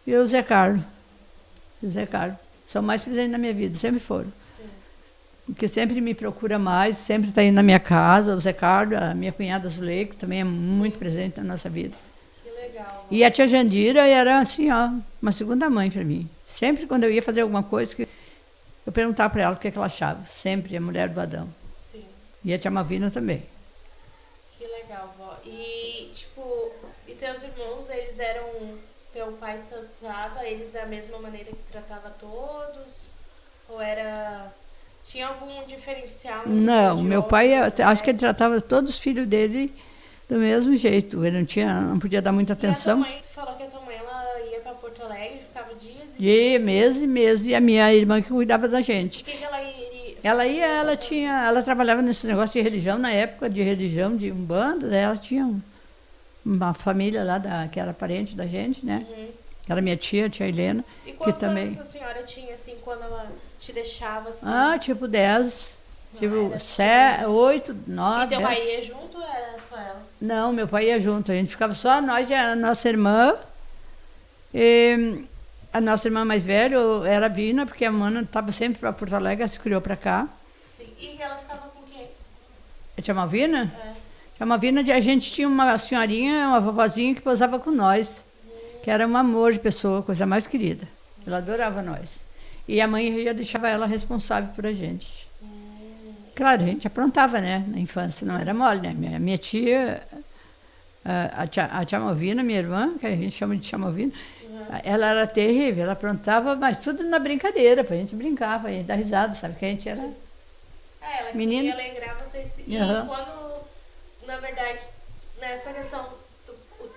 e o Zé Carlos. O Zé Carlos. São mais presentes na minha vida, sempre foram. Sim. Porque sempre me procura mais, sempre está indo na minha casa. O Zé Carlos, a minha cunhada Zuleika, também é muito presente na nossa vida. Que legal. E a tia Jandira era assim, uma segunda mãe para mim. Sempre quando eu ia fazer alguma coisa, eu perguntava para ela o que ela achava. Sempre a mulher do Adão. Sim. E a tia Malvina também. Que legal, vó. E, tipo, e teus irmãos, eles eram... Teu pai tratava eles da mesma maneira que tratava todos? Ou era... Tinha algum diferencial? Não, meu pai, acho que ele tratava todos os filhos dele do mesmo jeito. Ele não podia dar muita atenção. E a tua mãe, tu falou que a tua mãe, ela ia para Porto Alegre, ficava dias e Dia, mês e mês. E a minha irmã que cuidava da gente. O que ela iria? Ela trabalhava nesse negócio de religião, na época de religião, de Umbanda, daí ela tinha uma família lá que era parente da gente, né? Era minha tia, a tia Helena. E quantos que também... anos a senhora tinha, assim, quando ela te deixava, assim? Tipo 10, tipo 8, 9. E teu pai ia junto ou era só ela? Não, meu pai ia junto. A gente ficava só nós e a nossa irmã. E a nossa irmã mais velha era a Vina, porque a Mana estava sempre para Porto Alegre, ela se criou para cá. Sim. E ela ficava com quem? A tia Malvina? É. A Malvina, a gente tinha uma senhorinha, uma vovozinha que posava com nós, que era um amor de pessoa, coisa mais querida. Ela adorava nós. E a mãe já deixava ela responsável por a gente. Claro, a gente aprontava, né? Na infância, não era mole, né? Minha tia, a tia Malvina, minha irmã, que a gente chama de tia Malvina, ela era terrível, ela aprontava, mas tudo na brincadeira, pra gente brincar, pra gente dar risada, sabe? Que a gente era Ela menina. queria alegrar vocês. E quando, na verdade, nessa questão,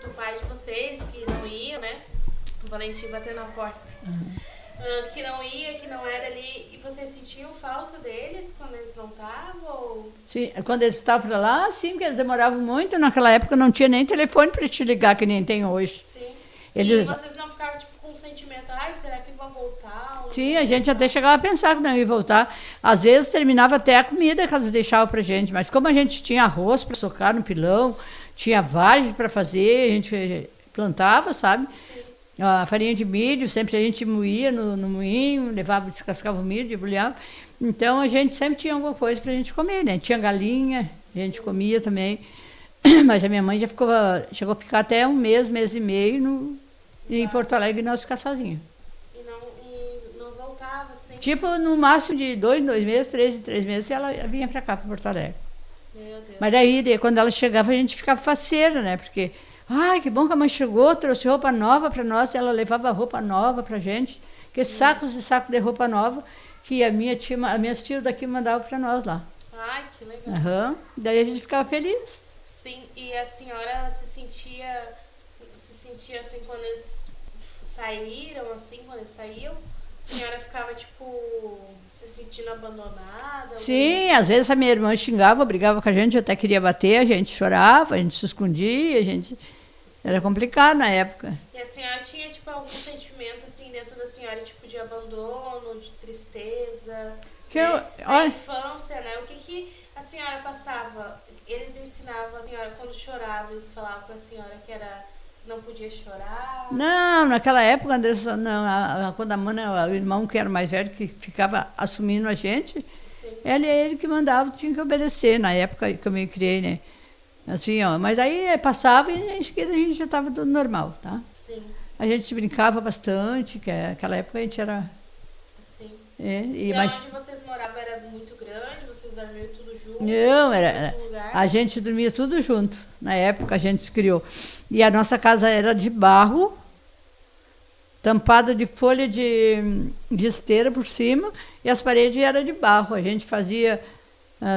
o pai de vocês, que não ia, né? O Valentim bateu na porta. Que não ia, que não era ali. E vocês sentiam falta deles quando eles não estavam? Ou... Sim, quando eles estavam para lá, sim, porque eles demoravam muito. Naquela época não tinha nem telefone para te ligar, que nem tem hoje. Sim. Eles... E vocês não ficavam tipo, com um sentimento, será que vão voltar? Sim, a gente até chegava a pensar que não ia voltar. Às vezes terminava até a comida que eles deixavam para gente. Mas como a gente tinha arroz para socar no pilão, tinha vagem para fazer, a gente plantava, sabe? Sim. A farinha de milho, sempre a gente moía no moinho, levava, descascava o milho, debulhava. Então a gente sempre tinha alguma coisa para a gente comer, né? Tinha galinha, a gente comia também. Mas a minha mãe chegou a ficar até um mês e meio em Porto Alegre e nós ficar sozinhos. E não voltava, assim? Tipo, no máximo de 2 meses, 3 meses, ela vinha para cá, para Porto Alegre. Meu Deus. Mas daí, quando ela chegava, a gente ficava faceira, né? Porque... Ai, que bom que a mãe chegou, trouxe roupa nova para nós, ela levava roupa nova para a gente, que sacos e sacos de roupa nova que as minhas tias daqui mandavam para nós lá. Ai, que legal. Daí a gente ficava feliz. Sim, e a senhora se sentia assim quando eles saíram, assim, quando eles saíam? A senhora ficava, tipo, se sentindo abandonada? Sim, às vezes a minha irmã xingava, brigava com a gente, até queria bater, a gente chorava, a gente se escondia, a gente... Era complicado na época. E a senhora tinha, tipo, algum sentimento, assim, dentro da senhora, tipo, de abandono, de tristeza? Na infância, né? O que a senhora passava? Eles ensinavam a senhora, quando chorava, eles falavam pra senhora Não podia chorar? Não, naquela época, Andressa, não, quando a mana, o irmão que era mais velho, que ficava assumindo a gente, Sim. ele que mandava, tinha que obedecer, na época que eu me criei, né? Assim, ó, mas aí passava e em seguida a gente já estava tudo normal, tá? Sim. A gente brincava bastante, que naquela época a gente era... Sim. E mas onde vocês moravam era muito grande? Vocês dormiam tudo junto? Não, no mesmo lugar? a gente dormia tudo junto. Na época a gente se criou. E a nossa casa era de barro, tampada de folha de esteira por cima, e as paredes eram de barro. A gente fazia,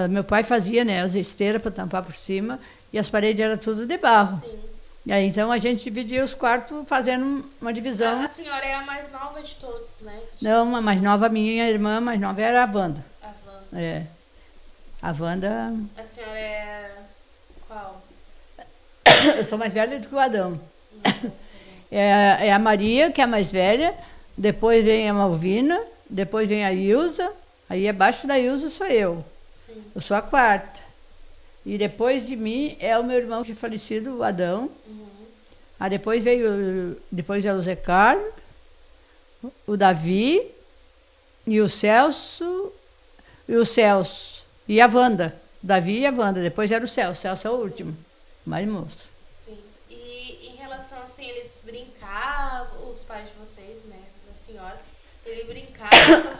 meu pai fazia, né, as esteiras para tampar por cima, e as paredes eram tudo de barro. Sim. E aí então a gente dividia os quartos fazendo uma divisão. A senhora é a mais nova de todos, né? Não, a mais nova, minha irmã mais nova era a Wanda. A Wanda. É. A Wanda. A senhora é qual? Eu sou mais velha do que o Adão. É a Maria, que é a mais velha, depois vem a Malvina, depois vem a Ilza, aí abaixo da Ilza sou eu. Sim. Eu sou a quarta. E depois de mim é o meu irmão que é falecido, o Adão. Uhum. Aí depois é o Zé Carlos, o Davi e o Celso e a Wanda. Davi e a Wanda, depois era o Celso é o último, mais moço. Sim. E em relação assim, eles brincavam, os pais de vocês, né, da senhora, ele brincava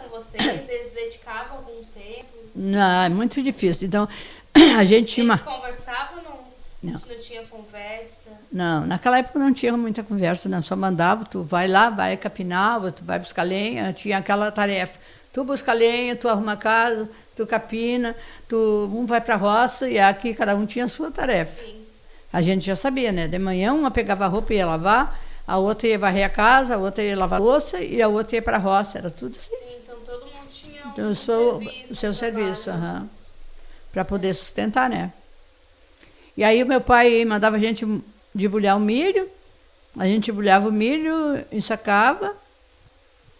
com vocês, eles dedicavam algum tempo? Não, é muito difícil. Então, a gente tinha Eles conversavam ou não? Não. Não tinha conversa? Não, naquela época não tinha muita conversa, não. Só mandava, tu vai lá, vai capinar, tu vai buscar lenha, tinha aquela tarefa. Tu busca lenha, tu arruma a casa, tu capina, um vai para a roça e aqui cada um tinha a sua tarefa. Sim. A gente já sabia, né? De manhã uma pegava a roupa e ia lavar, a outra ia varrer a casa, a outra ia lavar a louça e a outra ia para a roça. Era tudo assim. Sim, então todo mundo tinha Então, serviço, o seu serviço, trabalho, para poder sustentar, né? E aí o meu pai mandava a gente debulhar o milho, a gente debulhava o milho, ensacava,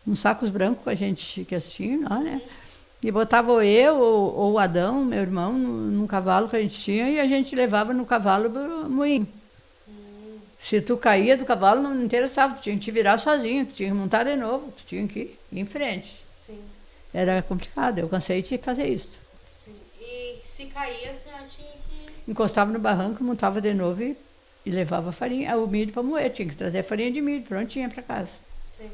uns sacos brancos que a gente que assim, né? E botava eu ou o Adão, meu irmão, num cavalo que a gente tinha e a gente levava no cavalo pro moinho. Se tu caía do cavalo, não interessava, tu tinha que te virar sozinho, tu tinha que montar de novo, tu tinha que ir em frente. Sim. Era complicado, eu cansei de fazer isso. Sim. E se caía, a senhora tinha que... Encostava no barranco, montava de novo e levava farinha, o milho para moer, tinha que trazer farinha de milho, prontinha para casa. Sim.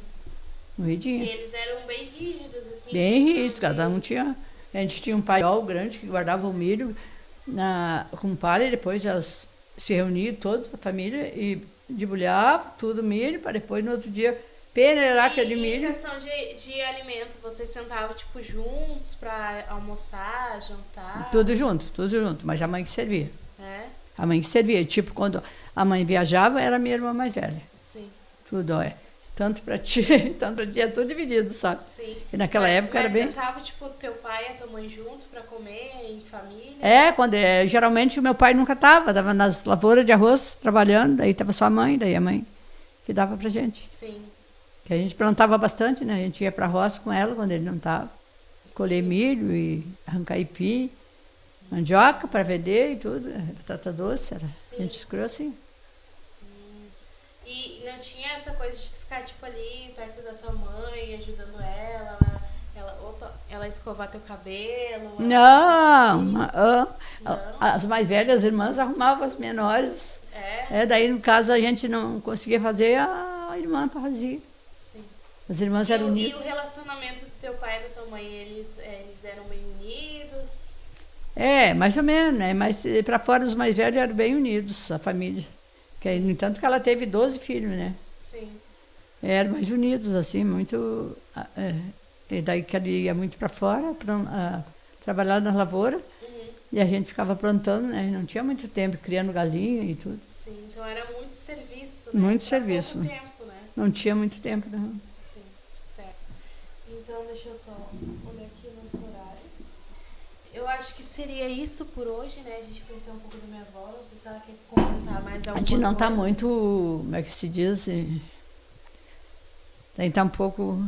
Moidinha. E eles eram bem rígidos, assim? Bem rígidos, cada um tinha. A gente tinha um paiol grande que guardava o milho com palha e depois elas se reuniam toda a família e debulhava tudo o milho para depois no outro dia peneirar aquele milho. E em questão de alimento, vocês sentavam tipo juntos para almoçar, jantar? Tudo junto, mas a mãe que servia. É? A mãe que servia, tipo quando a mãe viajava era a minha irmã mais velha. Sim. Tudo, tanto para ti, tanto para ti, é tudo dividido, sabe? Sim. E naquela época era bem... sentava, tipo, teu pai e a tua mãe junto para comer, em família? Geralmente o meu pai nunca estava nas lavouras de arroz trabalhando, daí estava só a mãe, daí a mãe que dava pra gente. Sim. Que a gente plantava bastante, né? A gente ia pra roça com ela quando ele não estava. Colher milho e arrancar ipim, mandioca para vender e tudo, batata doce, a gente criou assim. E não tinha essa coisa de tu ficar tipo ali perto da tua mãe, ajudando ela escovar teu cabelo? Não, as mais velhas irmãs arrumavam as menores. Daí no caso a gente não conseguia fazer, a irmã fazia. Sim. As irmãs eram unidas. E o relacionamento do teu pai e da tua mãe, eles eram bem unidos? Mais ou menos, né? Mas para fora os mais velhos eram bem unidos, a família. Que, no entanto que ela teve 12 filhos, né? Sim. Eram mais unidos, assim, muito... e daí que ele ia muito para fora, trabalhar na lavoura, e a gente ficava plantando, né? Não tinha muito tempo, criando galinha e tudo. Sim, então era muito serviço, né? Muito serviço. Pouco tempo, né? Não tinha muito tempo, não. Sim, certo. Então, deixa eu só olhar aqui o nosso horário. Eu acho que seria isso por hoje, né? A gente conheceu um pouco da minha avó. Não sei se ela quer comentar mais alguma coisa. A gente não está muito, como é que se diz? A gente está um pouco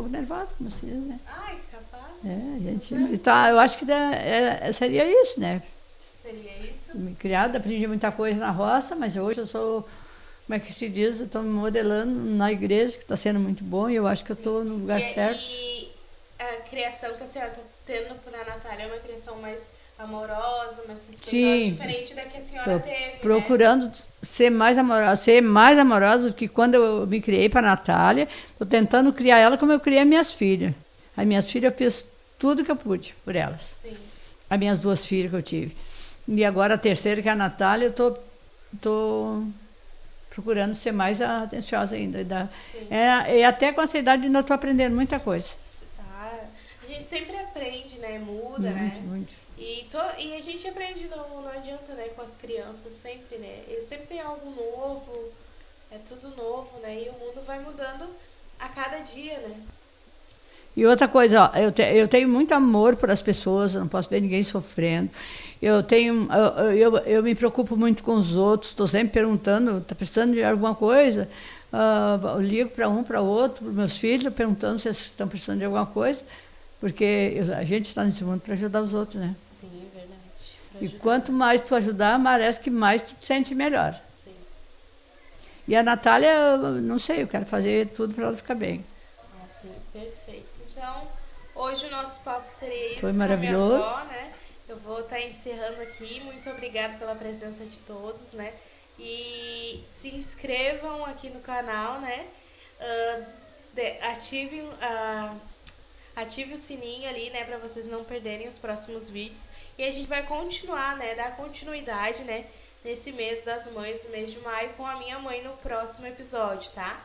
nervosa, como se diz, né? Ai, capaz. A gente tá, eu acho que seria isso, né? Seria isso? me criada, aprendi muita coisa na roça, mas hoje eu sou, como é que se diz, eu estou me modelando na igreja, que está sendo muito bom, e eu acho que eu estou no lugar certo. E a criação que a senhora está tendo para a Natália é uma criação mais amorosa, mais respeitosa, diferente da que a senhora teve, procurando ser mais amorosa do que quando eu me criei para a Natália. Estou tentando criar ela como eu criei as minhas filhas. As minhas filhas eu fiz tudo que eu pude por elas. Sim. As minhas 2 filhas que eu tive. E agora a terceira, que é a Natália, eu estou procurando ser mais atenciosa ainda. E até com essa idade ainda estou aprendendo muita coisa. A gente sempre aprende, né? Muda, né? Muito. E a gente aprende, não adianta, né? Com as crianças, sempre, né? E sempre tem algo novo, é tudo novo, né? E o mundo vai mudando a cada dia, né? E outra coisa, ó, eu tenho muito amor por as pessoas, eu não posso ver ninguém sofrendo. Eu me preocupo muito com os outros, estou sempre perguntando, está precisando de alguma coisa? Eu ligo para um, para outro, para meus filhos, perguntando se eles estão precisando de alguma coisa, porque a gente está nesse mundo para ajudar os outros, né? Sim, é verdade. E quanto mais tu ajudar, parece que mais tu te sente melhor. Sim. E a Natália, eu não sei, eu quero fazer tudo para ela ficar bem. Sim, perfeito. Então, hoje o nosso papo seria isso. Foi maravilhoso. Com a minha avó, né? Eu vou estar encerrando aqui. Muito obrigada pela presença de todos, né? E se inscrevam aqui no canal, né? Ative o sininho ali, né? Pra vocês não perderem os próximos vídeos. E a gente vai continuar, né? Dar continuidade, né? Nesse mês das mães, mês de maio, com a minha mãe no próximo episódio, tá?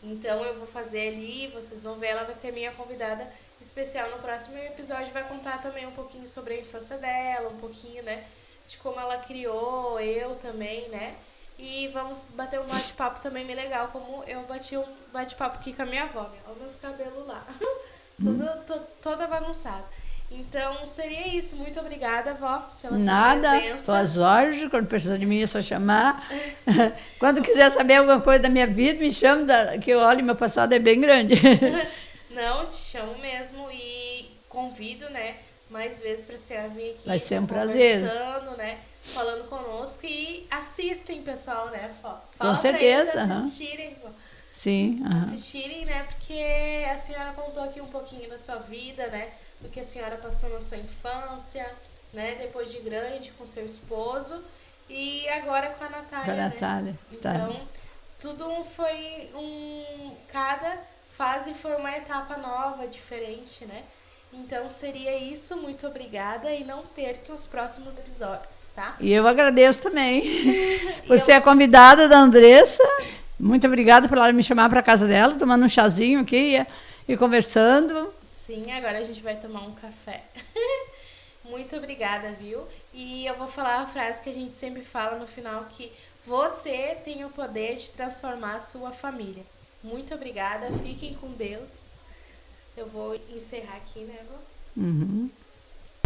Então eu vou fazer ali, vocês vão ver, ela vai ser minha convidada especial no próximo episódio. Vai contar também um pouquinho sobre a infância dela, um pouquinho, né, de como ela criou, eu também, né. E vamos bater um bate-papo também bem legal, como eu bati um bate-papo aqui com a minha avó. Olha meus cabelos lá, toda bagunçada. Então, seria isso. Muito obrigada, vó, pela sua presença. Tô às ordens, quando precisar de mim é só chamar. Quando quiser saber alguma coisa da minha vida, me chama, que olha, meu passado é bem grande. Não, te chamo mesmo e convido, né, mais vezes para a senhora vir aqui. Vai ser um prazer. Conversando, né, falando conosco e assistem, pessoal, né, Fala com certeza. Pra eles assistirem, vó. Sim. Assistirem, né, porque a senhora contou aqui um pouquinho da sua vida, né, do que a senhora passou na sua infância, né, depois de grande com seu esposo e agora com a Natália, Com a Natália, né? Então, tudo foi cada fase foi uma etapa nova, diferente, né? Então, seria isso. Muito obrigada e não percam os próximos episódios, tá? E eu agradeço também por ser a convidada da Andressa. Muito obrigada por ela me chamar para casa dela, tomando um chazinho aqui e conversando. Sim, agora a gente vai tomar um café. Muito obrigada, viu? E eu vou falar a frase que a gente sempre fala no final, que você tem o poder de transformar a sua família. Muito obrigada, fiquem com Deus. Eu vou encerrar aqui, né, Vó? Uhum.